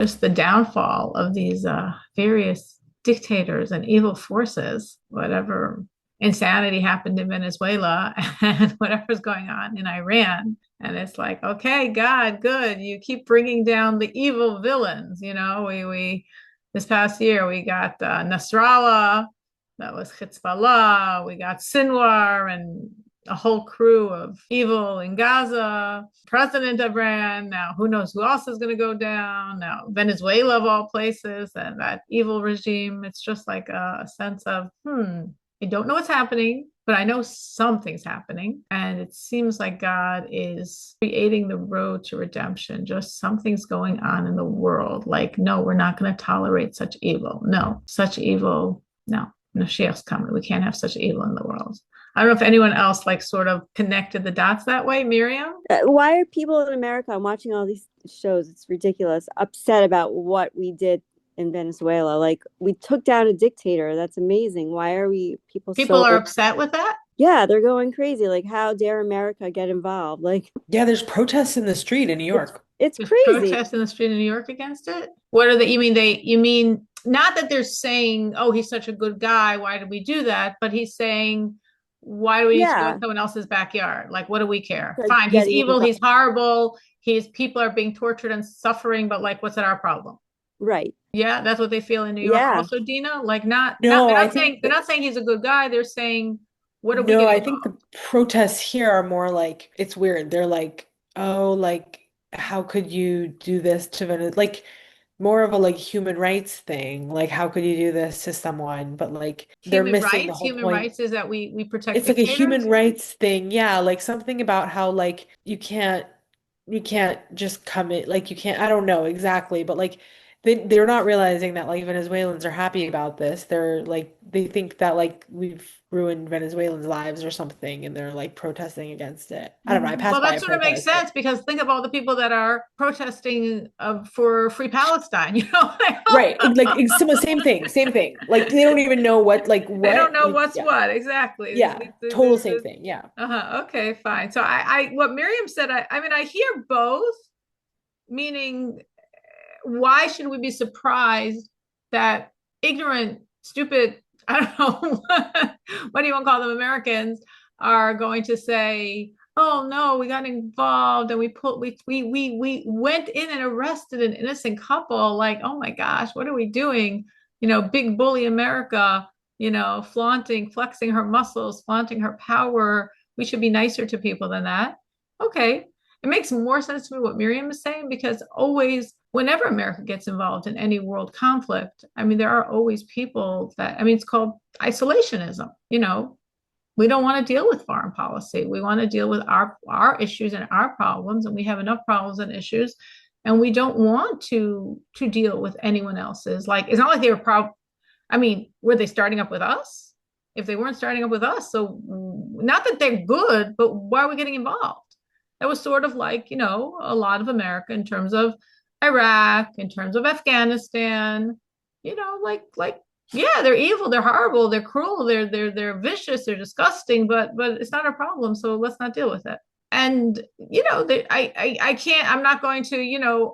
just the downfall of these various dictators and evil forces, whatever insanity happened in Venezuela and whatever's going on in Iran. And it's like, okay, God, good. You keep bringing down the evil villains. We this past year we got Nasrallah, that was Hezbollah. We got Sinwar and a whole crew of evil in Gaza, president of Iran. Now, who knows who else is going to go down? Now, Venezuela, of all places, and that evil regime. It's just like a sense of, I don't know what's happening, but I know something's happening. And it seems like God is creating the road to redemption. Just something's going on in the world. Like, no, we're not going to tolerate such evil. No, such evil. No, Moshiach's coming. We can't have such evil in the world. I don't know if anyone else like sort of connected the dots that way, Miriam. Why are people in America, I'm watching all these shows, it's ridiculous, upset about what we did in Venezuela? Like, we took down a dictator. That's amazing. Why are we people People so are upset with that. Yeah, they're going crazy. Like, how dare America get involved? Like, Yeah, there's protests in the street in New it's York. it's There's crazy. protests in the street in New York against it. What are they? You mean not that they're saying, oh, he's such a good guy. Why did we do that? But he's saying, why do we need to go in Yeah, someone else's backyard? Like, what do we care? like Fine, he's getting evil, involved. he's horrible, his people are being tortured and suffering, but like, what's it our problem? Right. Yeah, that's what they feel in New York Yeah. also, Dina. Like not No, they're I not think saying they're not saying he's a good guy. They're saying, what are we no, getting I think involved? the protests here are more like it's weird. They're like, oh, like how could you do this to Venezuela? Like more of a like human rights thing. Like how could you do this to someone? But like they're Human missing the rights. whole Human point. rights is that we protect It's like a human dictators. rights thing. Yeah, like something about how like you can't just come in like you can't I don't know exactly, but like they're not realizing that like Venezuelans are happy about this. They're like they think that like we've ruined Venezuelans' lives or something and they're like protesting against it. I don't know. I Well, passed by that a sort of makes protest, but sense because think of all the people that are protesting for free Palestine. right, like it's same thing, same thing. Like they don't even know They don't know like what's yeah. what exactly. Yeah, total same thing. Yeah. Okay, fine. So what Miriam said, I mean, I hear both, meaning, why should we be surprised that ignorant, stupid, I don't know, what do you want to call them, Americans are going to say, oh no, we got involved and we went in and arrested an innocent couple. Like, oh my gosh, what are we doing? Big bully America, flexing her muscles, flaunting her power. We should be nicer to people than that. Okay. It makes more sense to me what Miriam is saying because always, whenever America gets involved in any world conflict, I mean, there are always people it's called isolationism. We don't want to deal with foreign policy. We want to deal with our issues and our problems, and we have enough problems and issues, and we don't want to deal with anyone else's. Like, it's not like they were I mean, were they starting up with us? If they weren't starting up with us, so not that they're good, but why are we getting involved? That was sort of like, a lot of America in terms of Iraq, in terms of Afghanistan, like yeah, they're evil, they're horrible, they're cruel, they're vicious, they're disgusting, but it's not a problem, so let's not deal with it. And I can't, I'm not going to,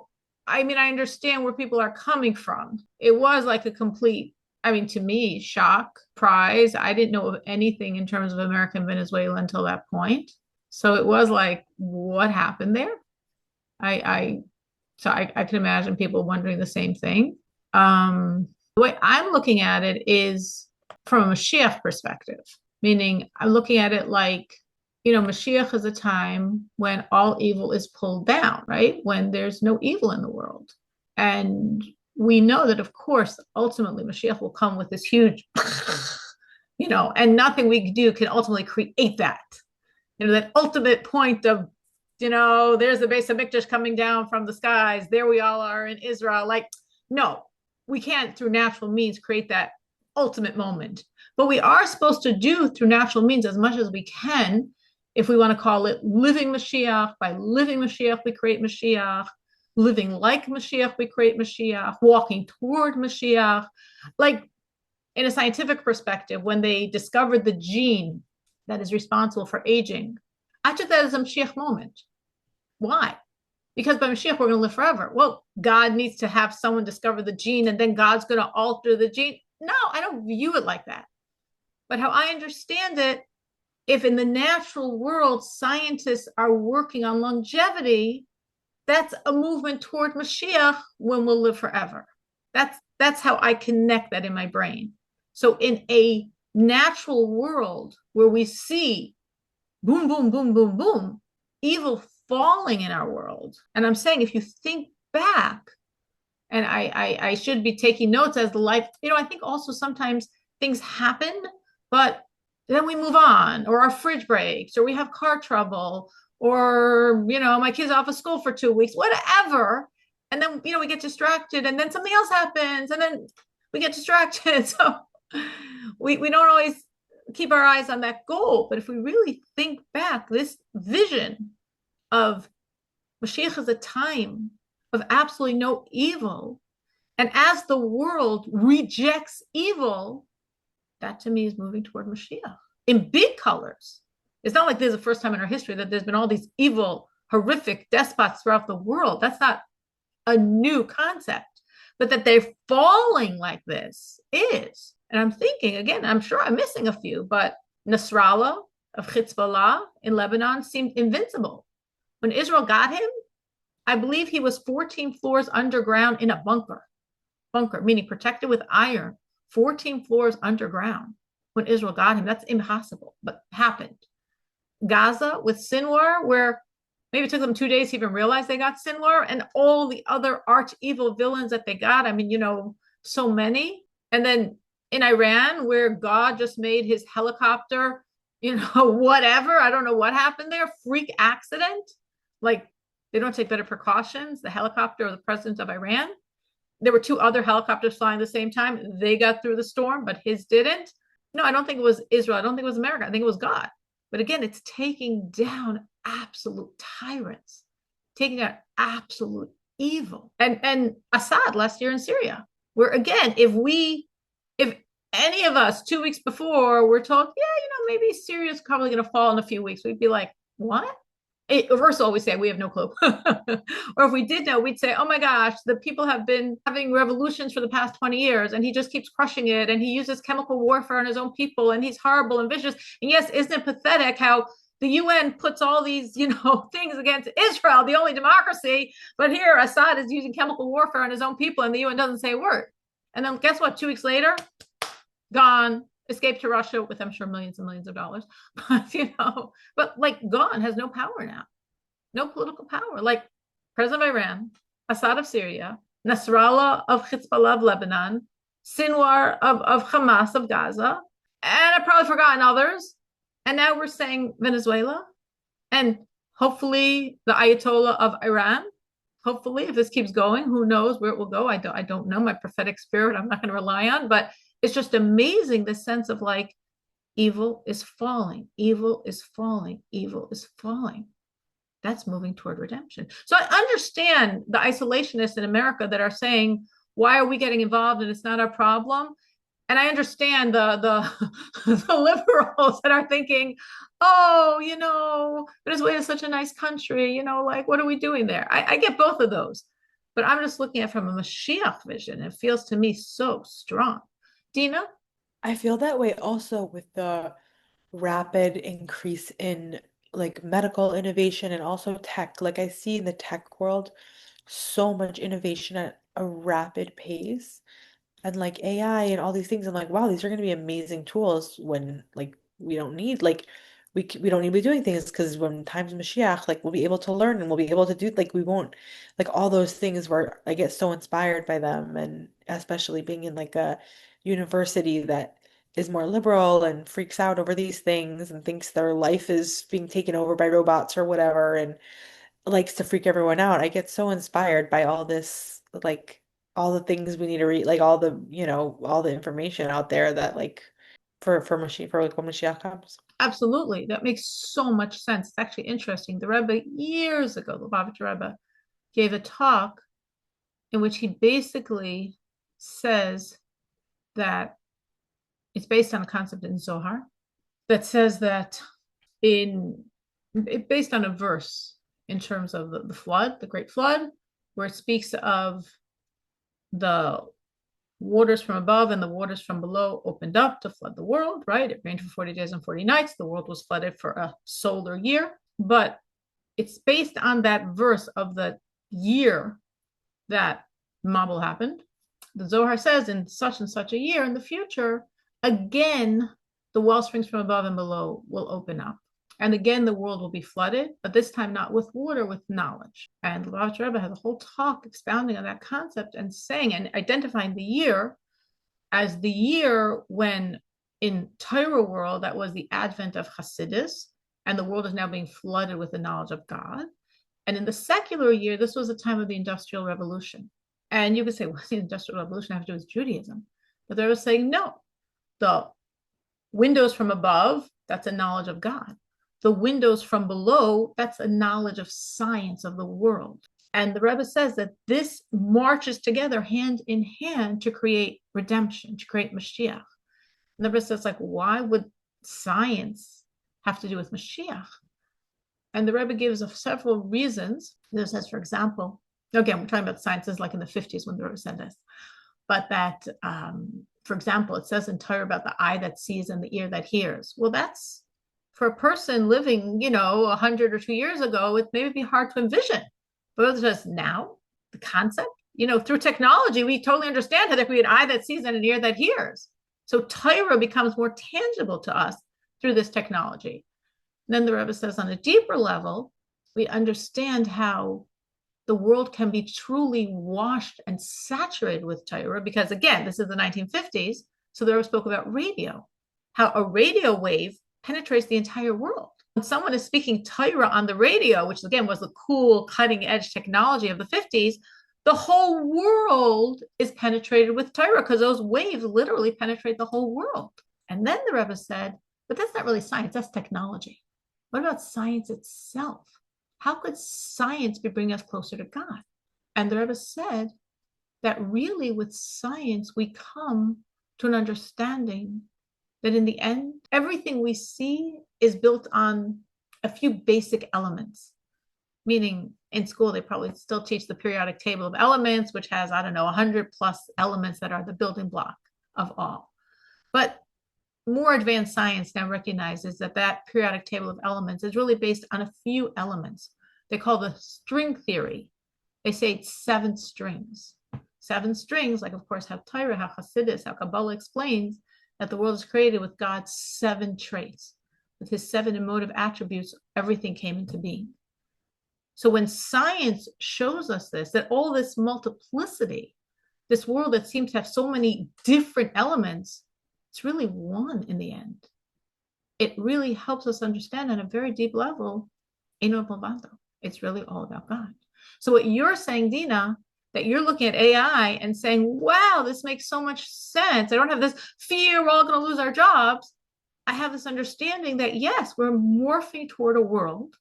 I mean, I understand where people are coming from. It was like a complete, I mean, to me, shock, surprise. I didn't know of anything in terms of American Venezuela until that point. So it was like, what happened there? I, I, I can imagine people wondering the same thing. The way I'm looking at it is from a Mashiach perspective, meaning I'm looking at it like, Mashiach is a time when all evil is pulled down, right? When there's no evil in the world. And we know that, of course, ultimately Mashiach will come with this huge, and nothing we do can ultimately create that. That ultimate point of, there's the base of Mikdash coming down from the skies. There we all are in Israel. Like, no, we can't through natural means create that ultimate moment. But we are supposed to do through natural means as much as we can, if we want to call it living Mashiach. By living Mashiach, we create Mashiach. Living like Mashiach, we create Mashiach. Walking toward Mashiach. Like, in a scientific perspective, when they discovered the gene that is responsible for aging, I took that as a Mashiach moment. Why? because by Mashiach, we're going to live forever. Well, God needs to have someone discover the gene and then God's going to alter the gene. No, I don't view it like that. But how I understand it, if in the natural world scientists are working on longevity, that's a movement toward Mashiach when we'll live forever. That's how I connect that in my brain. So in a natural world where we see boom, boom, boom, boom, boom, evil falling in our world. And I'm saying, if you think back, and I should be taking notes as the life, I think also sometimes things happen, but then we move on, or our fridge breaks, or we have car trouble, or, my kid's off of school for 2 weeks, whatever. And then, we get distracted, and then something else happens, and then we get distracted. So we don't always keep our eyes on that goal. But if we really think back, this vision of Mashiach is a time of absolutely no evil. And as the world rejects evil, that to me is moving toward Mashiach in big colors. It's not like this is the first time in our history that there's been all these evil, horrific despots throughout the world. That's not a new concept. But that they're falling like this is. And I'm thinking, again, I'm sure I'm missing a few, but Nasrallah of Hezbollah in Lebanon seemed invincible. When Israel got him, I believe he was 14 floors underground in a bunker, meaning protected with iron, 14 floors underground when Israel got him. That's impossible, but happened. Gaza with Sinwar, where maybe it took them 2 days to even realize they got Sinwar, and all the other arch evil villains that they got. I mean, so many. And then in Iran, where God just made his helicopter, whatever. I don't know what happened there. Freak accident. Like, they don't take better precautions. The helicopter of the president of Iran. There were 2 other helicopters flying at the same time. They got through the storm, but his didn't. No, I don't think it was Israel. I don't think it was America. I think it was God. But again, it's taking down absolute tyrants, taking out absolute evil. And Assad last year in Syria, where again, if any of us 2 weeks before were told, maybe Syria's probably going to fall in a few weeks, we'd be like, what? First of all, we say we have no clue. Or if we did know, we'd say, oh my gosh, the people have been having revolutions for the past 20 years and he just keeps crushing it. And he uses chemical warfare on his own people. And he's horrible and vicious. And yes, isn't it pathetic how the UN puts all these, things against Israel, the only democracy. But here, Assad is using chemical warfare on his own people and the UN doesn't say a word. And then guess what? 2 weeks later, gone. Escaped to Russia with, I'm sure, millions and millions of dollars. But like gone, has no power now. No political power. Like President of Iran, Assad of Syria, Nasrallah of Hezbollah of Lebanon, Sinwar of Hamas of Gaza, and I've probably forgotten others. And now we're saying Venezuela, and hopefully the Ayatollah of Iran. Hopefully, if this keeps going, who knows where it will go? I don't know. My prophetic spirit, I'm not going to rely on, but it's just amazing, the sense of like, evil is falling, evil is falling, evil is falling. That's moving toward redemption. So I understand the isolationists in America that are saying, why are we getting involved and it's not our problem? And I understand the liberals that are thinking, oh, Venezuela is such a nice country, like, what are we doing there? I get both of those. But I'm just looking at it from a Mashiach vision. It feels to me so strong. Dina? I feel that way also with the rapid increase in like medical innovation and also tech. Like I see in the tech world so much innovation at a rapid pace and like AI and all these things. I'm like, wow, these are going to be amazing tools when like we don't need like we don't need to be doing things because when time's Mashiach, like we'll be able to learn and we'll be able to do like we won't like all those things where I get so inspired by them and especially being in like a university that is more liberal and freaks out over these things and thinks their life is being taken over by robots or whatever and likes to freak everyone out. I get so inspired by all this, like all the things we need to read, like all the, all the information out there that like for Mashiach, for like when Mashiach comes. Absolutely. That makes so much sense. It's actually interesting. The Rebbe years ago, the Lubavitcher Rebbe, gave a talk in which he basically says that it's based on a concept in Zohar that says that based on a verse in terms of the flood, the Great Flood, where it speaks of the waters from above and the waters from below opened up to flood the world, right? It rained for 40 days and 40 nights. The world was flooded for a solar year. But it's based on that verse of the year that Mabul happened. The Zohar says in such and such a year in the future, again, the well springs from above and below will open up. And again, the world will be flooded, but this time not with water, with knowledge. And the Lubavitcher Rebbe has a whole talk expounding on that concept and saying and identifying the year as the year when in Torah world, that was the advent of Hasidus, and the world is now being flooded with the knowledge of God. And in the secular year, this was the time of the Industrial Revolution. And you could say, what's the Industrial Revolution have to do with Judaism? But they were saying, no, the windows from above, that's a knowledge of God. The windows from below, that's a knowledge of science of the world. And the Rebbe says that this marches together hand in hand to create redemption, to create Mashiach. And the Rebbe says, like, why would science have to do with Mashiach? And the Rebbe gives of several reasons. It says, for example, again, we're talking about sciences like in the 50s when the Rebbe said this, but that, for example, it says in Torah about the eye that sees and the ear that hears. Well, that's for a person living, 100 or 2 years ago, it may be hard to envision. But it says now, the concept, through technology, we totally understand how there could be an eye that sees and an ear that hears. So Torah becomes more tangible to us through this technology. And then the Rebbe says on a deeper level, we understand how the world can be truly washed and saturated with Torah, because again, this is the 1950s. So the Rebbe spoke about radio, how a radio wave penetrates the entire world. When someone is speaking Torah on the radio, which again was the cool cutting edge technology of the 50s, the whole world is penetrated with Torah because those waves literally penetrate the whole world. And then the Rebbe said, but that's not really science, that's technology. What about science itself? How could science be bringing us closer to God? And the Rebbe said that really with science, we come to an understanding that in the end, everything we see is built on a few basic elements. Meaning in school, they probably still teach the periodic table of elements, which has, 100 plus elements that are the building block of all. But more advanced science now recognizes that that periodic table of elements is really based on a few elements. They call the string theory. They say it's 7 strings. 7 strings, like of course how Torah, how Hasidus, how Kabbalah explains that the world is created with God's 7 traits. With his 7 emotive attributes, everything came into being. So when science shows us this, that all this multiplicity, this world that seems to have so many different elements, it's really one in the end. It really helps us understand on a very deep level, it's really all about God. So what you're saying, Dina, that you're looking at AI and saying, wow, this makes so much sense. I don't have this fear we're all going to lose our jobs. I have this understanding that, yes, we're morphing toward a world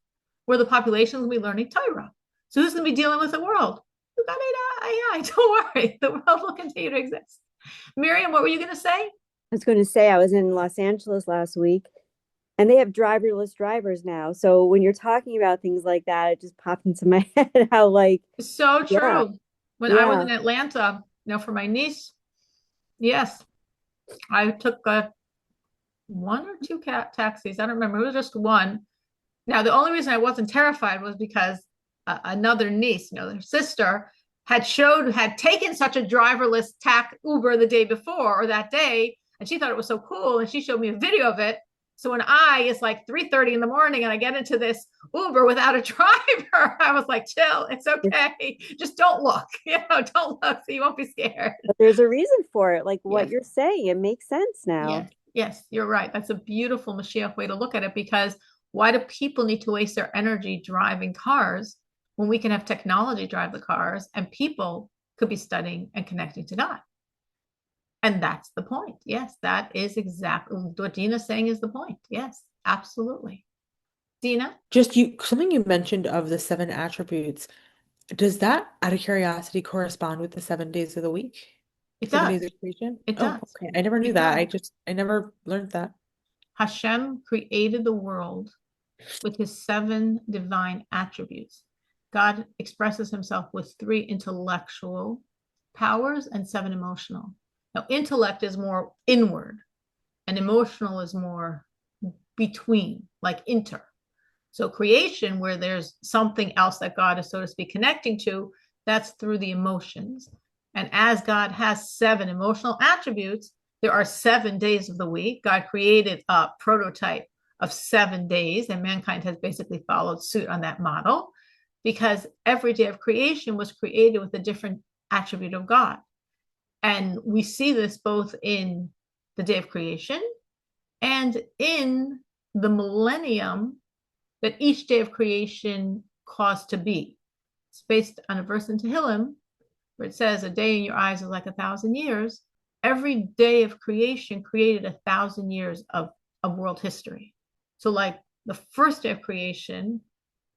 where the population will be learning Torah. So who's going to be dealing with the world? We've got AI. Don't worry. The world will continue to exist. Miriam, what were you going to say? I was going to say I was in Los Angeles last week, and they have driverless drivers now. So when you're talking about things like that, it just popped into my head how so true. Yeah. When I was in Atlanta, for my niece, yes, I took 1 or 2 taxis. I don't remember. It was just one. Now, the only reason I wasn't terrified was because another niece, her sister, had taken such a driverless Uber the day before or that day, and she thought it was so cool, and she showed me a video of it. So when it's like 3:30 in the morning and I get into this Uber without a driver, I was like, chill, it's okay. Just don't look, don't look so you won't be scared. But there's a reason for it, like what you're saying. It makes sense now. Yes, you're right. That's a beautiful Mashiach way to look at it, because why do people need to waste their energy driving cars when we can have technology drive the cars and people could be studying and connecting to God? And that's the point. Yes, that is exactly what Dina's saying is the point. Yes, absolutely. Dina? Something you mentioned of the 7 attributes. Does that, out of curiosity, correspond with the 7 days of the week? It 7 does. days of creation? It does. Okay. I never knew that. I never learned that. Hashem created the world with his 7 divine attributes. God expresses himself with 3 intellectual powers and 7 emotional. Now, intellect is more inward, and emotional is more between, like inter. So, creation, where there's something else that God is, so to speak, connecting to, that's through the emotions. And as God has 7 emotional attributes, there are 7 days of the week. God created a prototype of 7 days, and mankind has basically followed suit on that model, because every day of creation was created with a different attribute of God. And we see this both in the day of creation and in the millennium that each day of creation caused to be. It's based on a verse in Tehillim where it says, a day in your eyes is like 1,000 years. Every day of creation created 1,000 years of world history. So like the first day of creation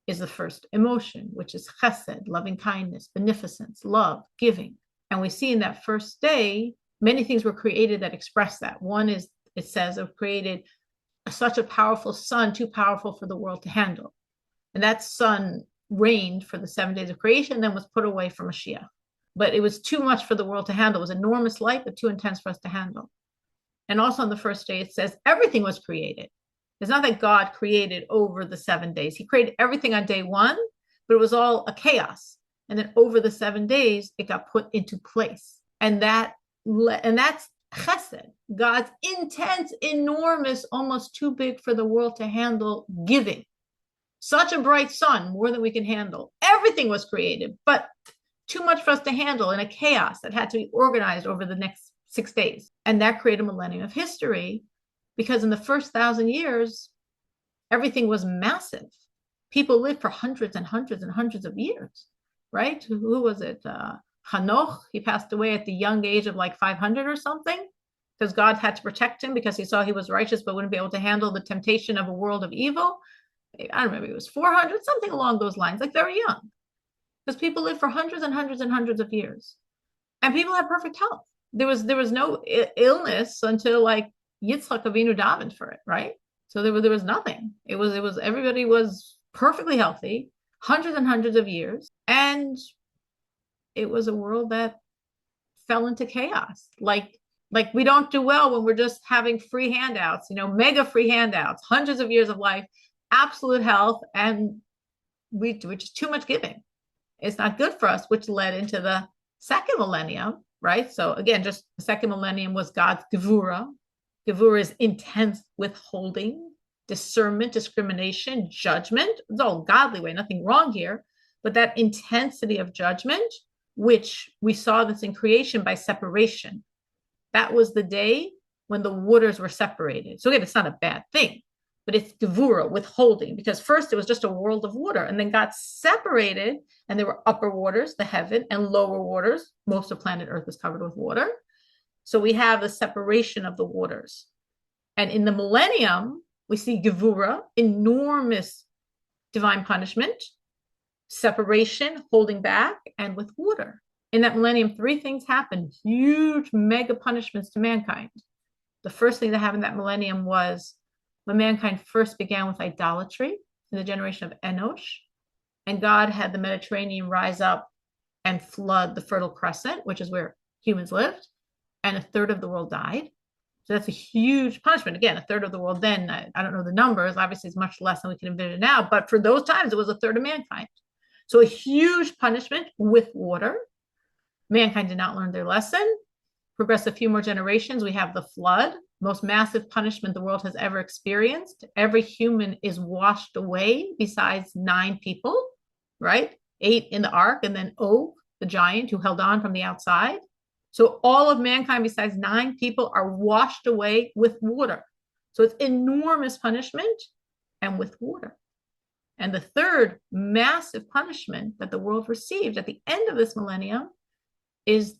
is the first emotion, which is chesed, loving kindness, beneficence, love, giving. And we see in that first day, many things were created that express that. One is, it says, it created such a powerful sun, too powerful for the world to handle. And that sun reigned for the 7 days of creation, then was put away for Moshiach. But it was too much for the world to handle. It was enormous light, but too intense for us to handle. And also on the first day, it says everything was created. It's not that God created over the 7 days. He created everything on day 1, but it was all a chaos. And then over the 7 days, it got put into place. And that's chesed, God's intense, enormous, almost too big for the world to handle giving. Such a bright sun, more than we can handle. Everything was created, but too much for us to handle in a chaos that had to be organized over the next 6 days. And that created a millennium of history, because in the first 1,000 years, everything was massive. People lived for hundreds and hundreds and hundreds of years, right? Who was it? Hanoch, he passed away at the young age of like 500 or something, because God had to protect him because he saw he was righteous but wouldn't be able to handle the temptation of a world of evil. I don't remember, it was 400, something along those lines, like very young. Because people lived for hundreds and hundreds and hundreds of years. And people had perfect health. There was no illness until like Yitzchak Avinu davened for it, right? So there was nothing. It was everybody was perfectly healthy, hundreds and hundreds of years. And it was a world that fell into chaos. Like we don't do well when we're just having free handouts, mega free handouts, hundreds of years of life, absolute health, and which is too much giving. It's not good for us, which led into the second millennium, right? So again, just the second millennium was God's gevura. Gevura is intense withholding, discernment, discrimination, judgment. It's all godly way, nothing wrong here. But that intensity of judgment, which we saw this in creation by separation. That was the day when the waters were separated. So again, it's not a bad thing, but it's gevura, withholding, because first it was just a world of water and then got separated, and there were upper waters, the heaven, and lower waters. Most of planet Earth is covered with water. So we have the separation of the waters. And in the millennium, we see gevura, enormous divine punishment, separation, holding back, and with water. In that millennium, 3 things happened, huge mega punishments to mankind. The first thing that happened in that millennium was when mankind first began with idolatry in the generation of Enosh, and God had the Mediterranean rise up and flood the Fertile Crescent, which is where humans lived, and 1/3 of the world died. So that's a huge punishment. Again, 1/3 of the world then, I don't know the numbers, obviously it's much less than we can envision now, but for those times, it was 1/3 of mankind. So a huge punishment with water. Mankind did not learn their lesson. Progress a few more generations, we have the flood, most massive punishment the world has ever experienced. Every human is washed away besides 9 people, right? 8 in the ark, and then Og, the giant who held on from the outside. So all of mankind besides 9 people are washed away with water. So it's enormous punishment and with water. And the third massive punishment that the world received at the end of this millennium is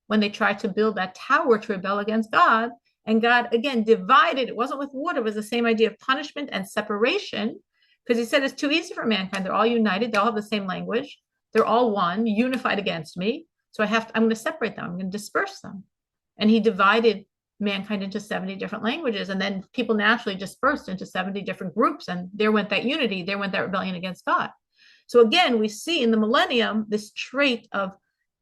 when they tried to build that tower to rebel against God. And God, again, divided. It wasn't with water. It was the same idea of punishment and separation, because he said it's too easy for mankind. They're all united. They all have the same language. They're all one, unified against me. So I'm going to separate them. I'm going to disperse them. And he divided mankind into 70 different languages. And then people naturally dispersed into 70 different groups. And there went that unity, there went that rebellion against God. So again, we see in the millennium this trait of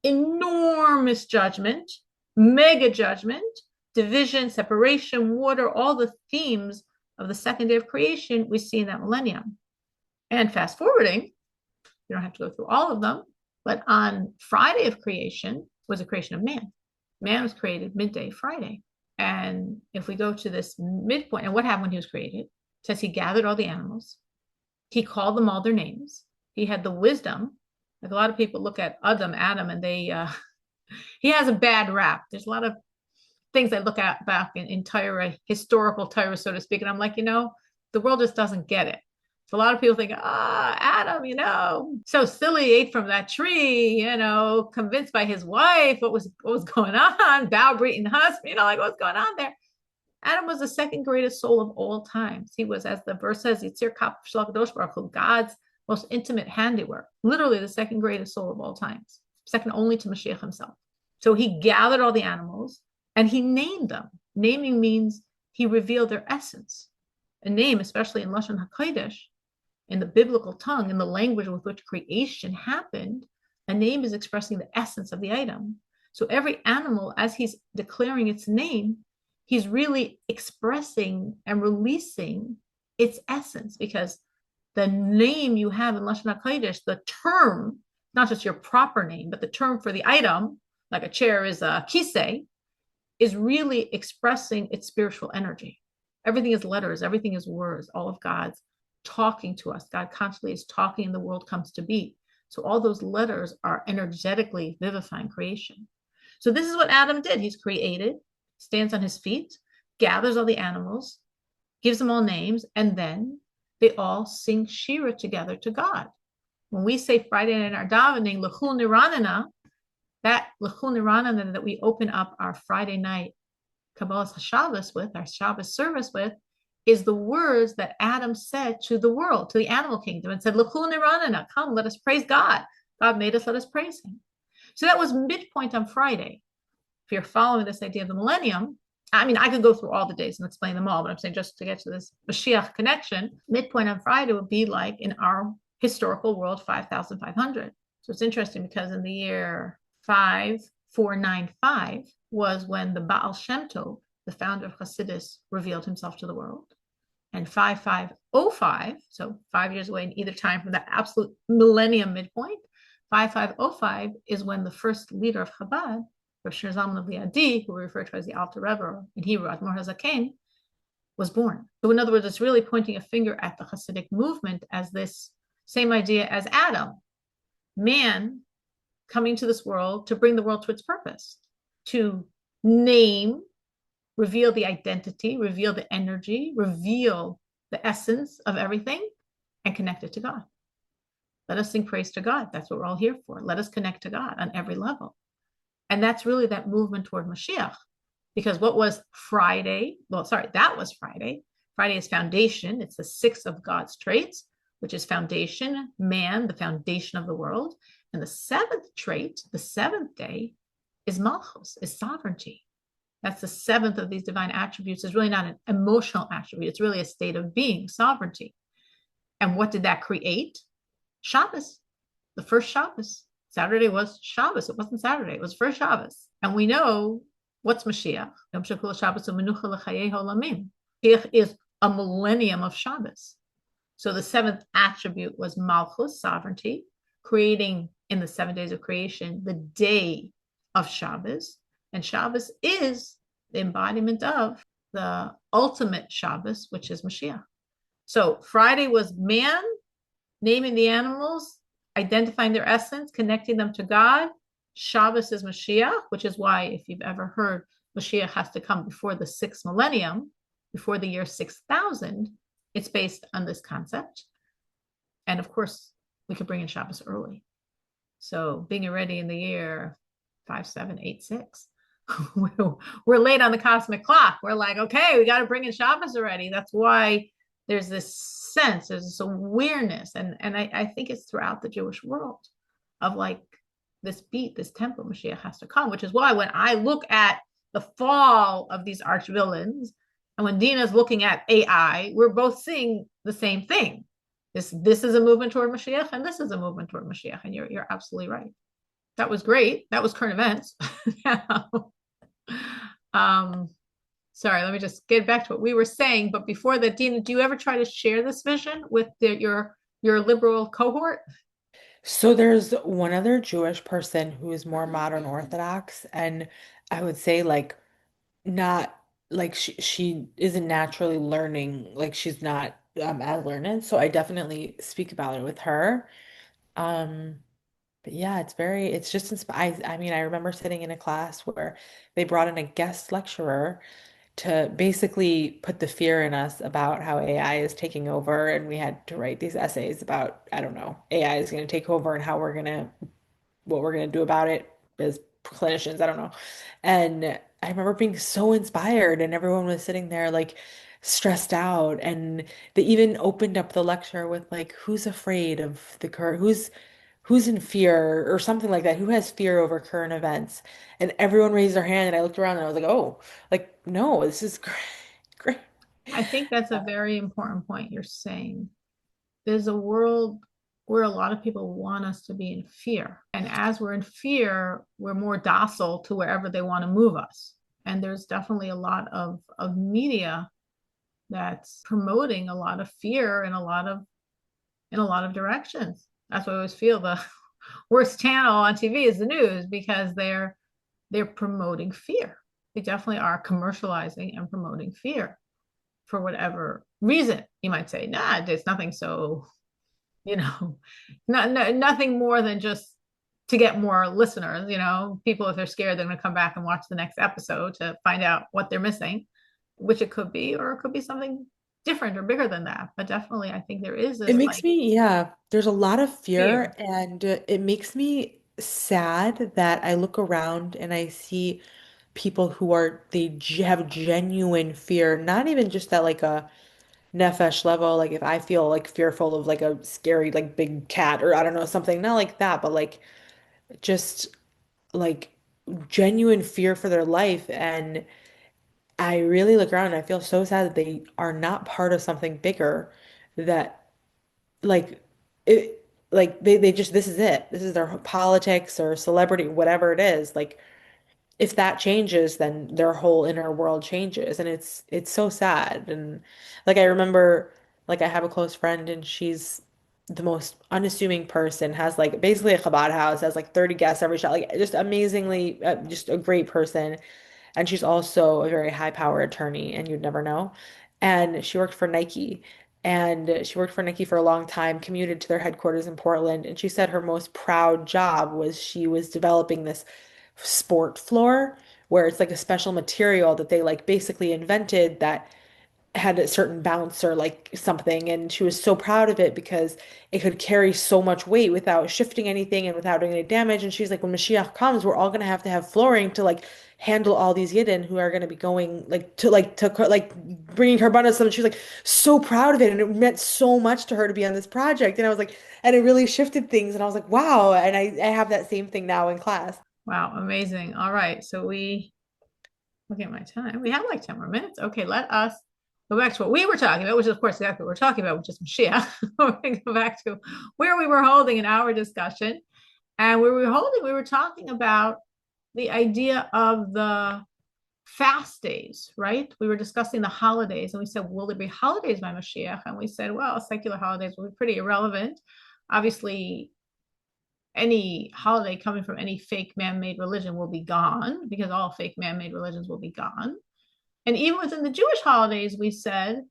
enormous judgment, mega judgment, division, separation, water, all the themes of the second day of creation we see in that millennium. And fast forwarding, you don't have to go through all of them, but on Friday of creation was the creation of man. Man was created midday Friday. And if we go to this midpoint, and what happened when he was created? It says he gathered all the animals. He called them all their names. He had the wisdom. Like a lot of people look at Adam, and he has a bad rap. There's a lot of things I look at back in Torah, historical Torah, so to speak. And I'm like, the world just doesn't get it. So a lot of people think, Adam, so silly, ate from that tree, convinced by his wife what was going on, bow-breathing husband, like what's going on there. Adam was the second greatest soul of all times. He was, as the verse says, Yitzir Kaf Shel HaKadosh Baruch Hu, God's most intimate handiwork, literally the second greatest soul of all times, second only to Moshiach himself. So he gathered all the animals and he named them. Naming means he revealed their essence. A name, especially in Lashon HaKodesh, in the biblical tongue, in the language with which creation happened, a name is expressing the essence of the item. So every animal, as he's declaring its name, he's really expressing and releasing its essence, because the name you have in Lashon HaKodesh, the term, not just your proper name, but the term for the item, like a chair is a kisei, is really expressing its spiritual energy. Everything is letters, everything is words, all of God's talking to us. God constantly is talking and the world comes to be. So all those letters are energetically vivifying creation. So this is what Adam did. He's created, stands on his feet, gathers all the animals, gives them all names, and then they all sing Shira together to God. When we say Friday night in our davening, L'chul Niranana, that L'chul Niranana that we open up our Friday night Kabbalas HaShabbos with, our Shabbos service with, is the words that Adam said to the world, to the animal kingdom, and said, L'chul Niranana, come, let us praise God. God made us, let us praise him. So that was midpoint on Friday. If you're following this idea of the millennium, I could go through all the days and explain them all, but I'm saying just to get to this Mashiach connection, midpoint on Friday would be like in our historical world, 5,500. So it's interesting because in the year 5495 was when the Baal Shem Tov, the founder of Hasidus, revealed himself to the world. And 5505, so 5 years away in either time from that absolute millennium midpoint, 5505 is when the first leader of Chabad, Rav Shneur Zalman of Liadi, who we refer to as the Alter Rebbe, in Hebrew, Admor HaZaken, was born. So in other words, it's really pointing a finger at the Hasidic movement as this same idea as Adam, man coming to this world to bring the world to its purpose, to name, reveal the identity, reveal the energy, reveal the essence of everything, and connect it to God. Let us sing praise to God. That's what we're all here for. Let us connect to God on every level. And that's really that movement toward Moshiach. Because what was Friday? That was Friday. Friday is foundation. It's the sixth of God's traits, which is foundation, man, the foundation of the world. And the seventh trait, the seventh day, is Malchus, is sovereignty. That's the seventh of these divine attributes. It's really not an emotional attribute. It's really a state of being, sovereignty. And what did that create? Shabbos, the first Shabbos. Saturday was Shabbos. It wasn't Saturday. It was first Shabbos. And we know what's Mashiach. Mashiach is a millennium of Shabbos. So the seventh attribute was Malchus, sovereignty, creating in the 7 days of creation the day of Shabbos. And Shabbos is the embodiment of the ultimate Shabbos, which is Mashiach. So Friday was man, naming the animals, identifying their essence, connecting them to God. Shabbos is Mashiach, which is why, if you've ever heard, Mashiach has to come before the sixth millennium, before the year 6000. It's based on this concept. And of course, we could bring in Shabbos early. So being already in the year 5786, we're late on the cosmic clock. We're like, okay, we got to bring in Shabbos already. That's why there's this sense, there's this awareness. And I think it's throughout the Jewish world of like this beat, this tempo, Mashiach has to come, which is why when I look at the fall of these arch villains. And when Dina's looking at AI, we're both seeing the same thing. This is a movement toward Mashiach, and this is a movement toward Mashiach. And you're absolutely right. That was great. That was current events. um, sorry, let me just get back to what we were saying. But before that, Dina, do you ever try to share this vision with your liberal cohort? So there's one other Jewish person who is more modern Orthodox, and I would say like not like she isn't naturally learning, like she's not as learned. So I definitely speak about it with her. Um, but yeah, it's just inspiring. I mean, I remember sitting in a class where they brought in a guest lecturer to basically put the fear in us about how AI is taking over, and we had to write these essays about, I don't know, AI is going to take over and how we're going to what we're going to do about it as clinicians. I don't know. And I remember being so inspired, and everyone was sitting there like stressed out. And they even opened up the lecture with like, who's afraid of the current, who's in fear or something like that, who has fear over current events. And everyone raised their hand, and I looked around and I was like, oh, like, no, this is great. Great. I think that's a very important point you're saying. There's a world where a lot of people want us to be in fear. And as we're in fear, we're more docile to wherever they want to move us. And there's definitely a lot of media that's promoting a lot of fear in a lot of directions. That's why I always feel the worst channel on TV is the news, because they're promoting fear. They definitely are commercializing and promoting fear for whatever reason. You might say, nah, there's nothing so, you know, nothing more than just to get more listeners. People, if they're scared, they're going to come back and watch the next episode to find out what they're missing, which it could be, or it could be something different or bigger than that. But definitely, I think there is It this makes like me, yeah, there's a lot of fear, fear. and it makes me sad that I look around and I see people who are, have genuine fear, not even just at like a nefesh level, like if I feel like fearful of like a scary, like big cat or I don't know, something, not like that, but like just like genuine fear for their life. And I really look around and I feel so sad that they are not part of something bigger that like it like they just this is it. This is their politics or celebrity, whatever it is. Like if that changes, then their whole inner world changes. And it's so sad. And like I remember like I have a close friend, and she's the most unassuming person, has like basically a Chabad house, has like 30 guests every shot, like just amazingly just a great person. And she's also a very high power attorney, and you'd never know. And she worked for Nike. And she worked for Nike for a long time, commuted to their headquarters in Portland. And she said her most proud job was she was developing this sport floor where it's like a special material that they like basically invented that had a certain bounce or like something. And she was so proud of it because it could carry so much weight without shifting anything and without doing any damage. And she's like, when Mashiach comes, we're all going to have flooring to like handle all these Yidden who are going to be going like bringing carbonus. And she was like so proud of it. And it meant so much to her to be on this project. And I was like, and it really shifted things. And I was like, wow. And I have that same thing now in class. Wow, amazing. All right, so look at my time. We have like 10 more minutes. Okay, let us go back to what we were talking about, which is, of course, exactly what we're talking about, which is Mashiach. We're going to go back to where we were holding an hour discussion. And where we were talking about the idea of the fast days, right? We were discussing the holidays, and we said, will there be holidays by Mashiach? And we said, well, secular holidays will be pretty irrelevant. Obviously, any holiday coming from any fake man-made religion will be gone, because all fake man-made religions will be gone. And even within the Jewish holidays, we said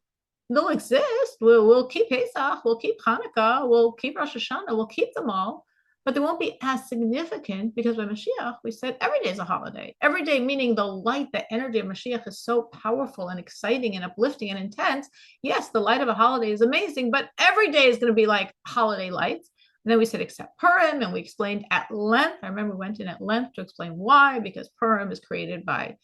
they'll exist. We'll keep Pesach, we'll keep Hanukkah, we'll keep Rosh Hashanah, we'll keep them all, but they won't be as significant, because by Mashiach, we said every day is a holiday. Every day, meaning the light, the energy of Mashiach is so powerful and exciting and uplifting and intense. Yes, the light of a holiday is amazing, but every day is going to be like holiday lights. And then we said, except Purim, and we explained at length. I remember we went in at length to explain why, because Purim is created by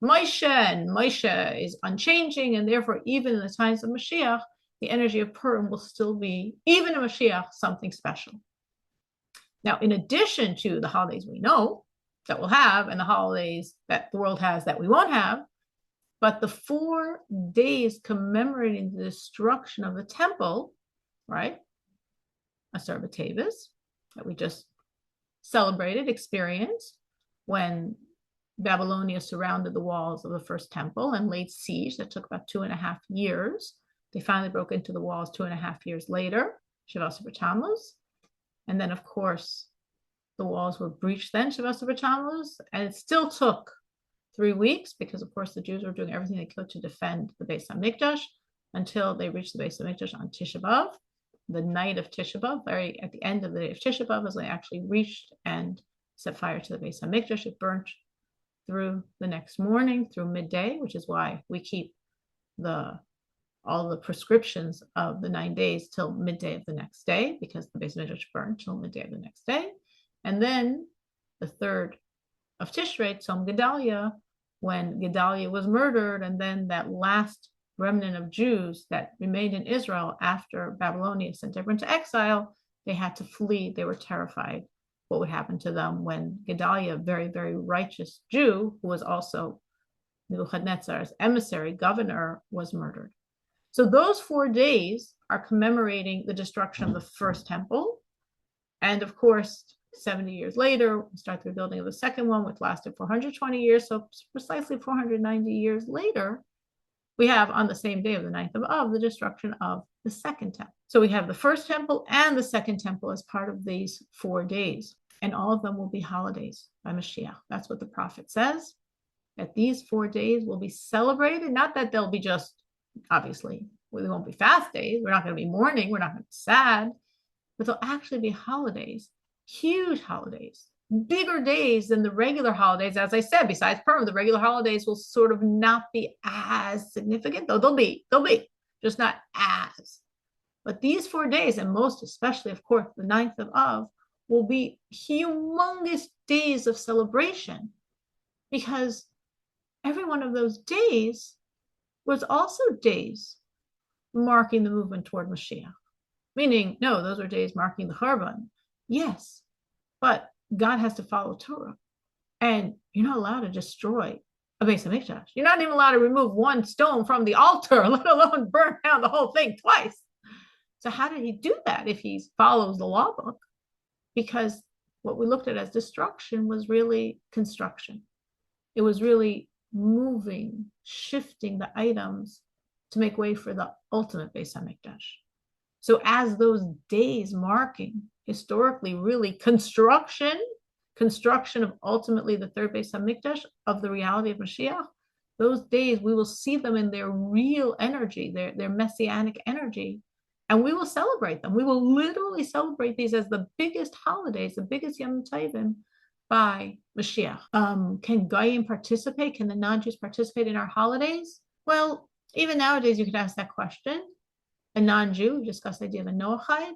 Moshe, and Moshe is unchanging, and therefore, even in the times of Mashiach, the energy of Purim will still be, even in Mashiach, something special. Now, in addition to the holidays we know, that we'll have and the holidays that the world has that we won't have. But the 4 days commemorating the destruction of the temple, right? Asar B'Tevis, that we just celebrated, experienced, when Babylonia surrounded the walls of the first temple and laid siege. That took about 2.5 years. They finally broke into the walls 2.5 years later, Shavasar B'Tammuz. And then, of course, the walls were breached then, Shavasar B'Tammuz, and it still took 3 weeks because, of course, the Jews were doing everything they could to defend the Beis HaMikdash until they reached the Beis HaMikdash on Tisha B'Av. The night of Tisha B'Av, very at the end of the day of Tisha B'Av, as they actually reached and set fire to the Beis HaMikdash. It burnt through the next morning, through midday, which is why we keep all the prescriptions of the 9 days till midday of the next day, because the Beis HaMikdash burned till midday of the next day. And then the 3rd of Tishrei, Tzom Gedalia, when Gedalia was murdered, and then that last remnant of Jews that remained in Israel after Babylonia sent everyone to exile, they had to flee. They were terrified what would happen to them when Gedalia, a very, very righteous Jew, who was also Nebuchadnezzar's emissary, governor, was murdered. So those 4 days are commemorating the destruction of the first temple. And of course, 70 years later, we start the building of the second one, which lasted 420 years. So precisely 490 years later, we have on the same day of the 9th of Av, the destruction of the second temple. So we have the first temple and the second temple as part of these 4 days. And all of them will be holidays by Moshiach. That's what the prophet says, that these 4 days will be celebrated. Not that they'll be just, obviously, they won't be fast days. We're not going to be mourning. We're not going to be sad. But they'll actually be holidays, huge holidays, bigger days than the regular holidays. As I said, besides Purim, the regular holidays will sort of not be as significant, though they'll be, just not as. But these 4 days, and most especially, of course, the 9th of Av, will be humongous days of celebration, because every one of those days was also days marking the movement toward Mashiach. Meaning, no, those are days marking the Churban. Yes, but God has to follow Torah. And you're not allowed to destroy a Beis HaMikdash. You're not even allowed to remove 1 stone from the altar, let alone burn down the whole thing twice. So how did he do that if he follows the law book? Because what we looked at as destruction was really construction. It was really moving, shifting the items to make way for the ultimate Beis HaMikdash. So as those days marking historically really construction of ultimately the 3rd Beis HaMikdash, of the reality of Mashiach, those days we will see them in their real energy, their messianic energy, and we will celebrate them. We will literally celebrate these as the biggest holidays, the biggest Yom Tovim by Mashiach. Can Goyim participate? Can the non-Jews participate in our holidays? Well, even nowadays you could ask that question. A non-Jew, we've discussed the idea of a Noachide.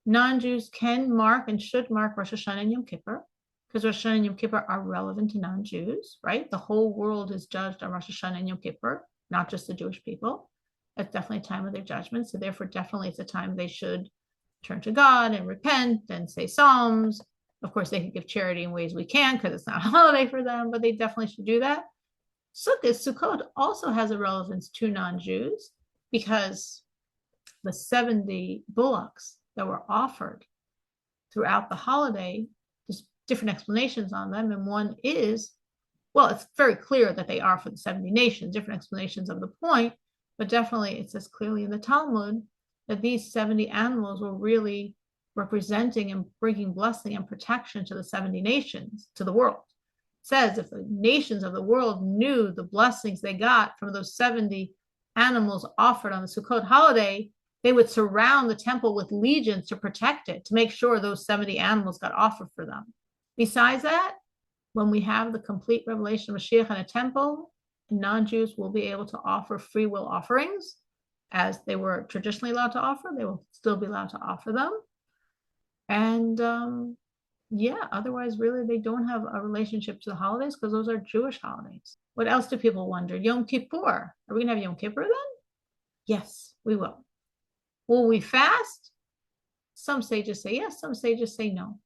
Non-Jews can mark and should mark Rosh Hashanah and Yom Kippur, because Rosh Hashanah and Yom Kippur are relevant to non-Jews, right? The whole world is judged on Rosh Hashanah and Yom Kippur, not just the Jewish people. That's definitely a time of their judgment. So therefore, definitely it's a time they should turn to God and repent and say Psalms. Of course, they can give charity in ways we can, because it's not a holiday for them, but they definitely should do that. Sukkot also has a relevance to non-Jews, because the 70 bullocks that were offered throughout the holiday, there's different explanations on them. And one is, well, it's very clear that they are for the 70 nations, different explanations of the point, but definitely it says clearly in the Talmud that these 70 animals were really representing and bringing blessing and protection to the 70 nations, to the world. It says if the nations of the world knew the blessings they got from those 70 animals offered on the Sukkot holiday, they would surround the temple with legions to protect it, to make sure those 70 animals got offered for them. Besides that, when we have the complete revelation of Mashiach in a temple, non-Jews will be able to offer free will offerings, as they were traditionally allowed to offer. They will still be allowed to offer them. And otherwise, really, they don't have a relationship to the holidays, because those are Jewish holidays. What else do people wonder? Yom Kippur. Are we going to have Yom Kippur then? Yes, we will. Will we fast? Some sages say yes, some sages say no.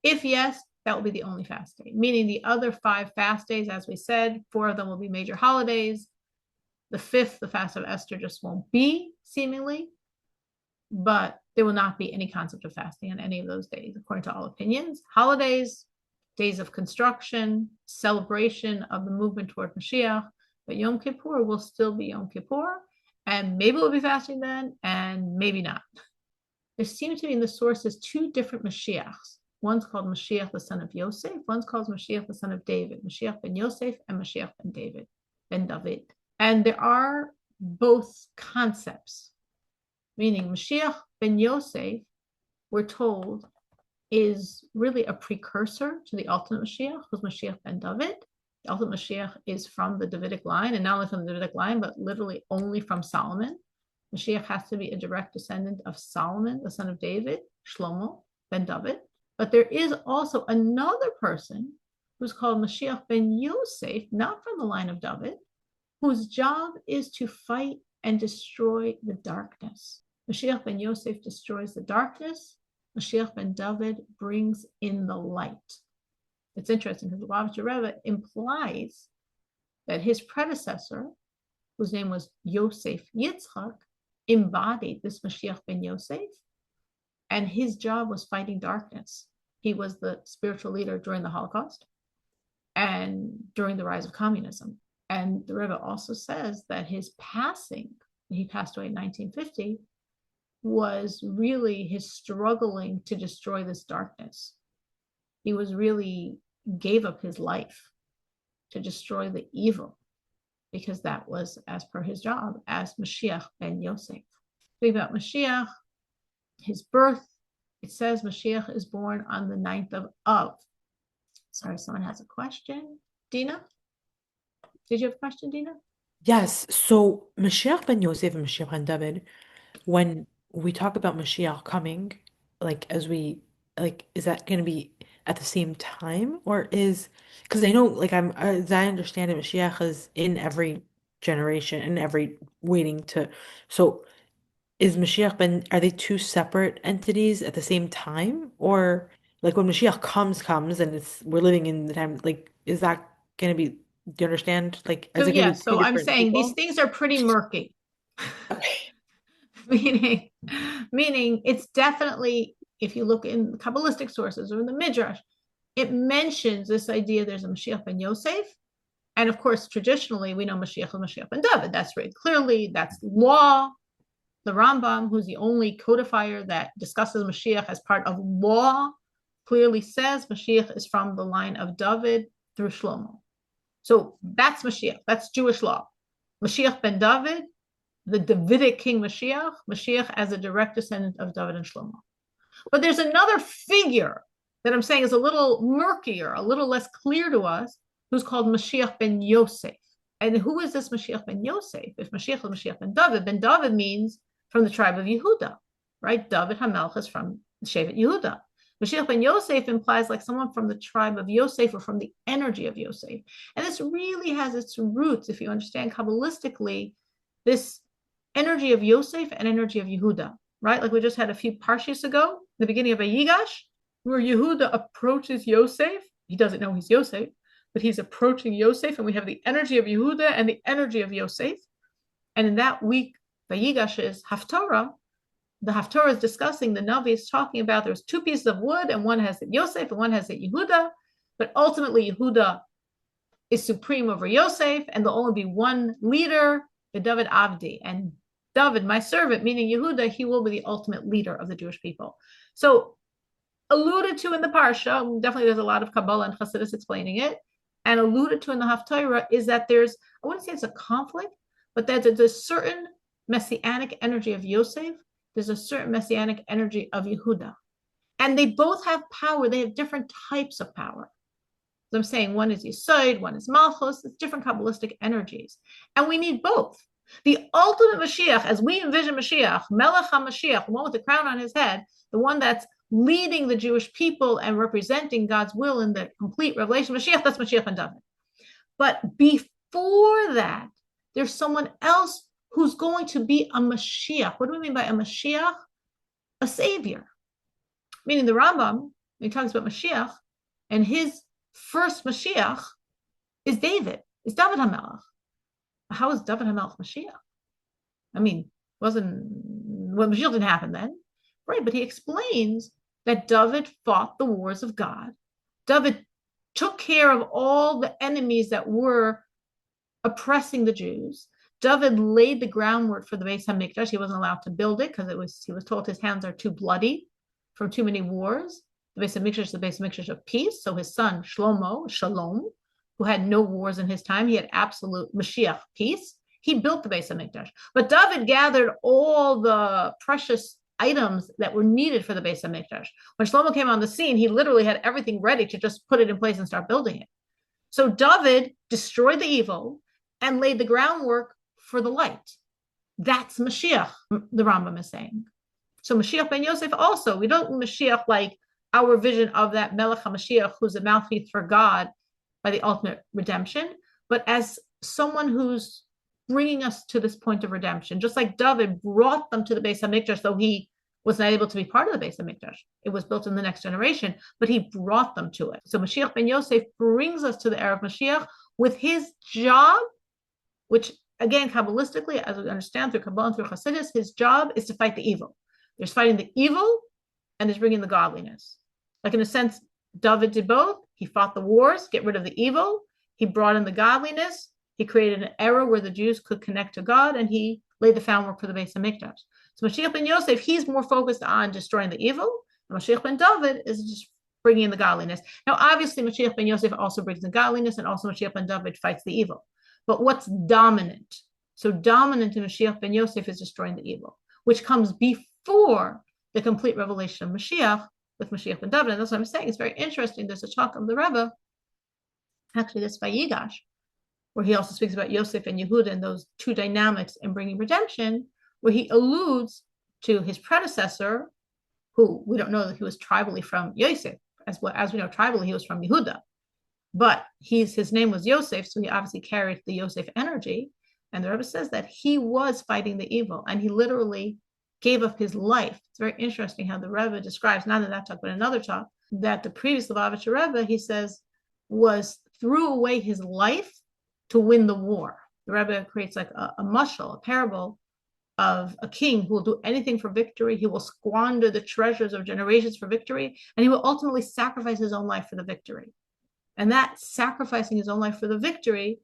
If yes, that will be the only fast day, meaning the other 5 fast days, as we said, 4 of them will be major holidays. The 5th, the fast of Esther, just won't be, seemingly, but there will not be any concept of fasting on any of those days, according to all opinions. Holidays, days of construction, celebration of the movement toward Mashiach, but Yom Kippur will still be Yom Kippur, and maybe we'll be fasting then, and maybe not. There seems to be in the sources 2 different Mashiachs. One's called Mashiach, the son of Yosef. One's called Mashiach, the son of David. Mashiach ben Yosef and Mashiach ben David, ben David. And there are both concepts, meaning Mashiach ben Yosef, we're told, is really a precursor to the ultimate Mashiach, who's Mashiach ben David. The ultimate Mashiach is from the Davidic line, and not only from the Davidic line, but literally only from Solomon. Mashiach has to be a direct descendant of Solomon, the son of David, Shlomo ben David. But there is also another person who's called Mashiach ben Yosef, not from the line of David, whose job is to fight and destroy the darkness. Mashiach ben Yosef destroys the darkness. Mashiach ben David brings in the light. It's interesting because the Lubavitcher Rebbe implies that his predecessor, whose name was Yosef Yitzchak, embodied this Mashiach ben Yosef, and his job was fighting darkness. He was the spiritual leader during the Holocaust and during the rise of communism. And the Rebbe also says that his passing, he passed away in 1950, was really his struggling to destroy this darkness. He was really gave up his life to destroy the evil, because that was as per his job as Mashiach ben Yosef. Speaking about Mashiach, his birth, it says Mashiach is born on the 9th of Av. Sorry, someone has a question. Dina? Did you have a question, Dina? Yes. So Mashiach ben Yosef and Mashiach ben David, when we talk about Mashiach coming, like as we like, is that going to be at the same time, or is because I know, like as I understand it, Mashiach is in every generation and every waiting to. So is Mashiach ben? Are they 2 separate entities at the same time, or like when Mashiach comes, and it's we're living in the time, like is that going to be? Do you understand? Like, So is it going to yeah, be 2 so I'm different saying these people? things are pretty murky. Okay. meaning, meaning it's definitely, if you look in Kabbalistic sources or in the Midrash, it mentions this idea there's a Mashiach ben Yosef. And of course, traditionally, we know Mashiach and Mashiach ben David. That's very clearly, that's law. The Rambam, who's the only codifier that discusses Mashiach as part of law, clearly says Mashiach is from the line of David through Shlomo. So that's Mashiach. That's Jewish law. Mashiach ben David, the Davidic king Mashiach, Mashiach as a direct descendant of David and Shlomo. But there's another figure that I'm saying is a little murkier, a little less clear to us, who's called Mashiach ben Yosef. And who is this Mashiach ben Yosef? If Mashiach is Mashiach ben David means from the tribe of Yehuda, right? David HaMelech is from Shevet Yehuda. Mashiach ben Yosef implies like someone from the tribe of Yosef or from the energy of Yosef. And this really has its roots, if you understand Kabbalistically, this energy of Yosef and energy of Yehuda, right? Like we just had a few parshas ago, the beginning of Vayigash, where Yehuda approaches Yosef. He doesn't know he's Yosef, but he's approaching Yosef, and we have the energy of Yehuda and the energy of Yosef. And in that week, Vayigash's Haftarah, the Haftarah is discussing, the Navi is talking about there's 2 pieces of wood, and one has it Yosef and one has it Yehuda, but ultimately Yehuda is supreme over Yosef, and there'll only be one leader, the David Avdi. And David, my servant, meaning Yehuda, he will be the ultimate leader of the Jewish people. So alluded to in the Parsha, definitely there's a lot of Kabbalah and Chassidus explaining it, and alluded to in the Haftarah is that there's, I wouldn't say it's a conflict, but that there's a certain messianic energy of Yosef, there's a certain messianic energy of Yehuda. And they both have power. They have different types of power. So I'm saying one is Yesod, one is Malchus. It's different Kabbalistic energies. And we need both. The ultimate Mashiach, as we envision Mashiach, Melech HaMashiach, the one with the crown on his head, the one that's leading the Jewish people and representing God's will in the complete revelation, Mashiach, that's Mashiach ben David. But before that, there's someone else who's going to be a Mashiach. What do we mean by a Mashiach? A savior. Meaning the Rambam, when he talks about Mashiach, And his first Mashiach is David, is David HaMelech. How is David HaMelech Mashiach? I mean, Mashiach didn't happen then, right? But he explains that David fought the wars of God. David took care of all the enemies that were oppressing the Jews. David laid the groundwork for the Beis Hamikdash. He wasn't allowed to build it because he was told his hands are too bloody from too many wars. The Beis Hamikdash is the Beis Hamikdash of peace. So his son Shalom, who had no wars in his time, he had absolute Mashiach peace. He built the Beis Hamikdash. But David gathered all the precious items that were needed for the Beis Hamikdash. When Shlomo came on the scene, he literally had everything ready to just put it in place and start building it. So David destroyed the evil and laid the groundwork for the light. That's Mashiach, the Rambam is saying. So Mashiach ben Yosef also, we don't Mashiach like our vision of that Melech HaMashiach, who's a mouthpiece for God by the ultimate redemption, but as someone who's bringing us to this point of redemption, just like David brought them to the Beis Hamikdash, though he was not able to be part of the Beis Hamikdash. It was built in the next generation, but he brought them to it. So Mashiach ben Yosef brings us to the era of Mashiach with his job, which again, Kabbalistically, as we understand through Kabbalah and through Hasidus, his job is to fight the evil. There's fighting the evil and there's bringing the godliness. Like in a sense, David did both. He fought the wars, get rid of the evil. He brought in the godliness. He created an era where the Jews could connect to God, and he laid the groundwork for the Beis Hamikdash. So Mashiach ben Yosef, he's more focused on destroying the evil. And Mashiach ben David is just bringing in the godliness. Now, obviously, Mashiach ben Yosef also brings the godliness, and also Mashiach ben David fights the evil. But what's dominant? So dominant in Mashiach ben Yosef is destroying the evil, which comes before the complete revelation of Mashiach with Mashiach ben David. And that's what I'm saying. It's very interesting. There's a talk of the Rebbe, actually this Vayigash, where he also speaks about Yosef and Yehuda and those two dynamics in bringing redemption, where he alludes to his predecessor, who we don't know that he was tribally from Yosef. As we know, tribally he was from Yehuda. But his name was Yosef, so he obviously carried the Yosef energy. And the Rebbe says that he was fighting the evil, and he literally gave up his life. It's very interesting how the Rebbe describes, not in that talk, but in another talk, that the previous Lubavitcher Rebbe, he says, threw away his life to win the war. The Rebbe creates like a mashal, a parable of a king who will do anything for victory. He will squander the treasures of generations for victory, and he will ultimately sacrifice his own life for the victory. And that sacrificing his own life for the victory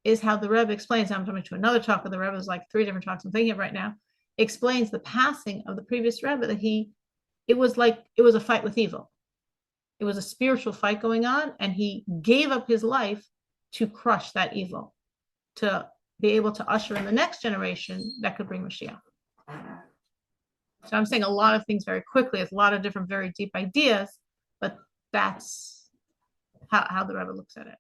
is how the Rebbe explains. I'm coming to another talk of the Rebbe, is like 3 different talks I'm thinking of right now, explains the passing of the previous Rebbe, that it was a fight with evil. It was a spiritual fight going on, and he gave up his life to crush that evil, to be able to usher in the next generation that could bring Mashiach. So I'm saying a lot of things very quickly. It's a lot of different, very deep ideas, but that's how the Rebbe looks at it.